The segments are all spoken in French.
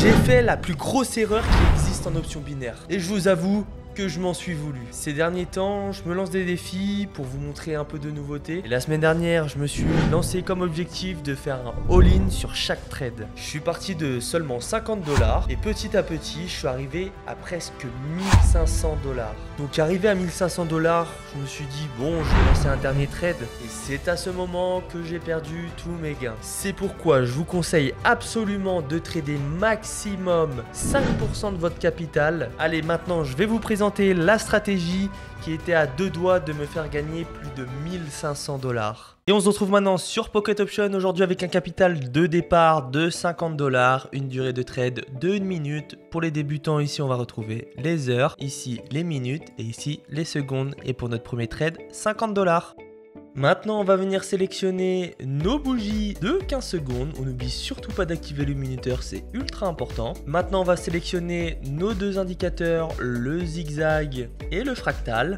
J'ai fait la plus grosse erreur qui existe en option binaire. Et je vous avoue que je m'en suis voulu. Ces derniers temps, je me lance des défis pour vous montrer un peu de nouveautés. Et la semaine dernière, je me suis lancé comme objectif de faire un all-in sur chaque trade. Je suis parti de seulement 50 $ et petit à petit, je suis arrivé à presque 1500 $. Donc arrivé à 1500 $, je me suis dit bon, je vais lancer un dernier trade. Et c'est à ce moment que j'ai perdu tous mes gains. C'est pourquoi je vous conseille absolument de trader maximum 5% de votre capital. Allez, maintenant, je vais vous présenter la stratégie qui était à deux doigts de me faire gagner plus de 1500 $. Et on se retrouve maintenant sur Pocket Option aujourd'hui avec un capital de départ de 50 $, une durée de trade de 1 minute. Pour les débutants, ici on va retrouver les heures, ici les minutes et ici les secondes. Et pour notre premier trade, 50 $. Maintenant, on va venir sélectionner nos bougies de 15 secondes. On n'oublie surtout pas d'activer le minuteur, c'est ultra important. Maintenant, on va sélectionner nos deux indicateurs, le zigzag et le fractal.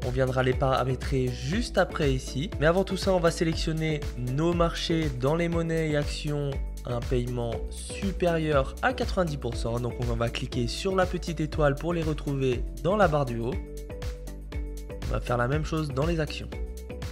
On viendra les paramétrer juste après ici. Mais avant tout ça, on va sélectionner nos marchés dans les monnaies et actions. Un paiement supérieur à 90%. Donc, on va cliquer sur la petite étoile pour les retrouver dans la barre du haut. On va faire la même chose dans les actions.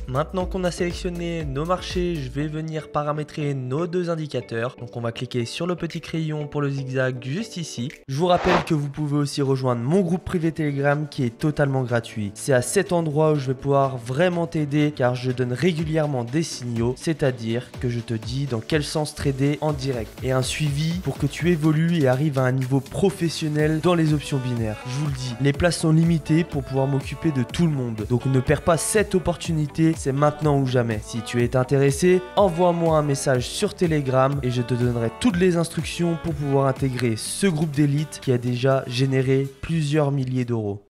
Maintenant qu'on a sélectionné nos marchés, je vais venir paramétrer nos deux indicateurs. Donc on va cliquer sur le petit crayon pour le zigzag juste ici. Je vous rappelle que vous pouvez aussi rejoindre mon groupe privé Telegram qui est totalement gratuit. C'est à cet endroit où je vais pouvoir vraiment t'aider car je donne régulièrement des signaux, c'est-à-dire que je te dis dans quel sens trader en direct et un suivi pour que tu évolues et arrives à un niveau professionnel dans les options binaires. Je vous le dis, les places sont limitées pour pouvoir m'occuper de tout le monde. Donc ne perds pas cette opportunité. C'est maintenant ou jamais. Si tu es intéressé, envoie-moi un message sur Telegram et je te donnerai toutes les instructions pour pouvoir intégrer ce groupe d'élite qui a déjà généré plusieurs milliers d'euros.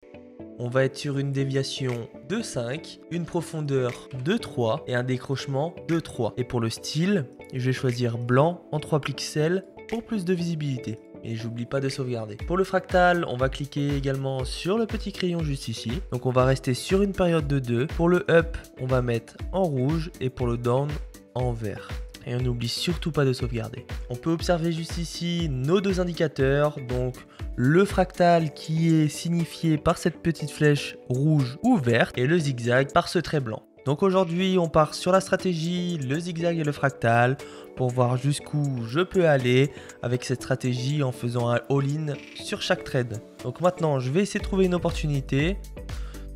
On va être sur une déviation de 5, une profondeur de 3 et un décrochement de 3. Et pour le style, je vais choisir blanc en 3 pixels pour plus de visibilité. Et j'oublie pas de sauvegarder. Pour le fractal, on va cliquer également sur le petit crayon juste ici. Donc on va rester sur une période de 2. Pour le up, on va mettre en rouge et pour le down en vert. Et on n'oublie surtout pas de sauvegarder. On peut observer juste ici nos deux indicateurs. Donc le fractal qui est signifié par cette petite flèche rouge ou verte et le zigzag par ce trait blanc. Donc aujourd'hui, on part sur la stratégie, le zigzag et le fractal pour voir jusqu'où je peux aller avec cette stratégie en faisant un all-in sur chaque trade. Donc maintenant, je vais essayer de trouver une opportunité.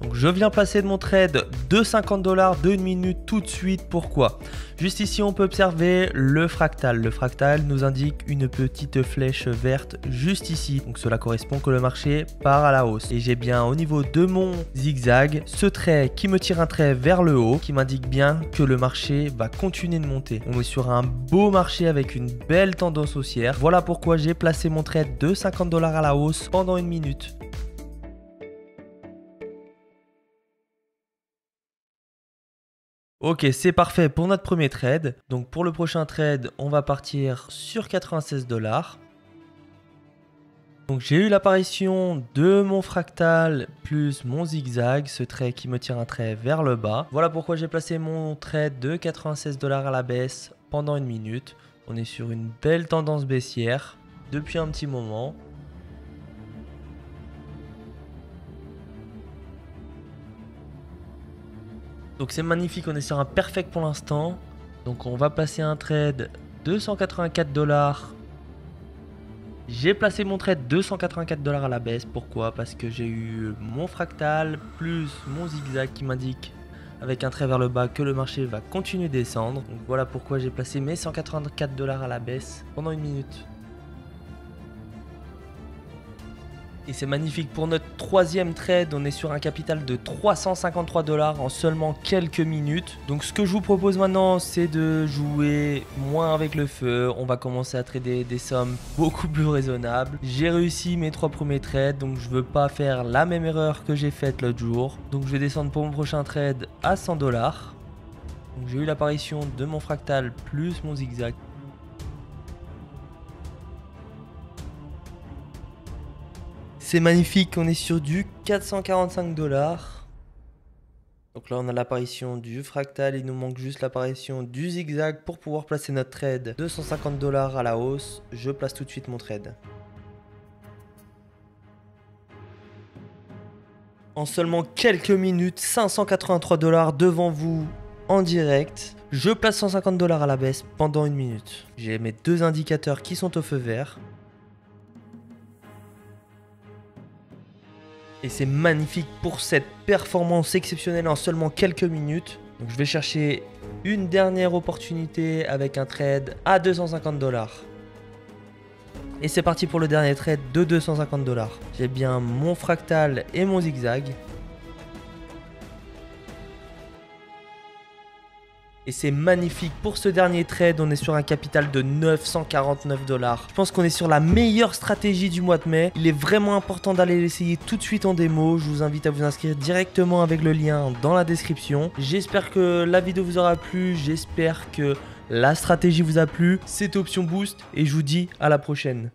Donc je viens placer de mon trade de 50 $ de 1 minute tout de suite. Pourquoi? Juste ici, on peut observer le fractal. Le fractal nous indique une petite flèche verte juste ici. Donc cela correspond que le marché part à la hausse. Et j'ai bien au niveau de mon zigzag ce trait qui me tire un trait vers le haut qui m'indique bien que le marché va continuer de monter. On est sur un beau marché avec une belle tendance haussière. Voilà pourquoi j'ai placé mon trade de 50 $ à la hausse pendant 1 minute. Ok, c'est parfait pour notre premier trade. Donc pour le prochain trade, on va partir sur 96 $. Donc j'ai eu l'apparition de mon fractal plus mon zigzag, ce trait qui me tire un trait vers le bas. Voilà pourquoi j'ai placé mon trade de 96 $ à la baisse pendant 1 minute. On est sur une belle tendance baissière depuis un petit moment. Donc c'est magnifique, on est sur un perfect pour l'instant. Donc on va passer un trade de 184 $. J'ai placé mon trade de 184 $ à la baisse. Pourquoi? Parce que j'ai eu mon fractal plus mon zigzag qui m'indique avec un trait vers le bas que le marché va continuer de descendre. Donc voilà pourquoi j'ai placé mes 184 $ à la baisse pendant 1 minute. Et c'est magnifique pour notre troisième trade, on est sur un capital de 353 $ en seulement quelques minutes. Donc ce que je vous propose maintenant, c'est de jouer moins avec le feu. On va commencer à trader des sommes beaucoup plus raisonnables. J'ai réussi mes 3 premiers trades, donc je veux pas faire la même erreur que j'ai faite l'autre jour. Donc je vais descendre pour mon prochain trade à 100 $. Donc j'ai eu l'apparition de mon fractal plus mon zigzag. C'est magnifique, on est sur du 445 $. Donc là, on a l'apparition du fractal. Il nous manque juste l'apparition du zigzag pour pouvoir placer notre trade. 250 $ à la hausse. Je place tout de suite mon trade. En seulement quelques minutes, 583 $ devant vous en direct. Je place 150 $ à la baisse pendant une minute. J'ai mes deux indicateurs qui sont au feu vert. Et c'est magnifique pour cette performance exceptionnelle en seulement quelques minutes. Donc je vais chercher une dernière opportunité avec un trade à 250 $. Et c'est parti pour le dernier trade de 250 $. J'ai bien mon fractal et mon zigzag. Et c'est magnifique pour ce dernier trade, on est sur un capital de 949 $. Je pense qu'on est sur la meilleure stratégie du mois de mai. Il est vraiment important d'aller l'essayer tout de suite en démo. Je vous invite à vous inscrire directement avec le lien dans la description. J'espère que la vidéo vous aura plu, j'espère que la stratégie vous a plu. C'était Option Boost et je vous dis à la prochaine.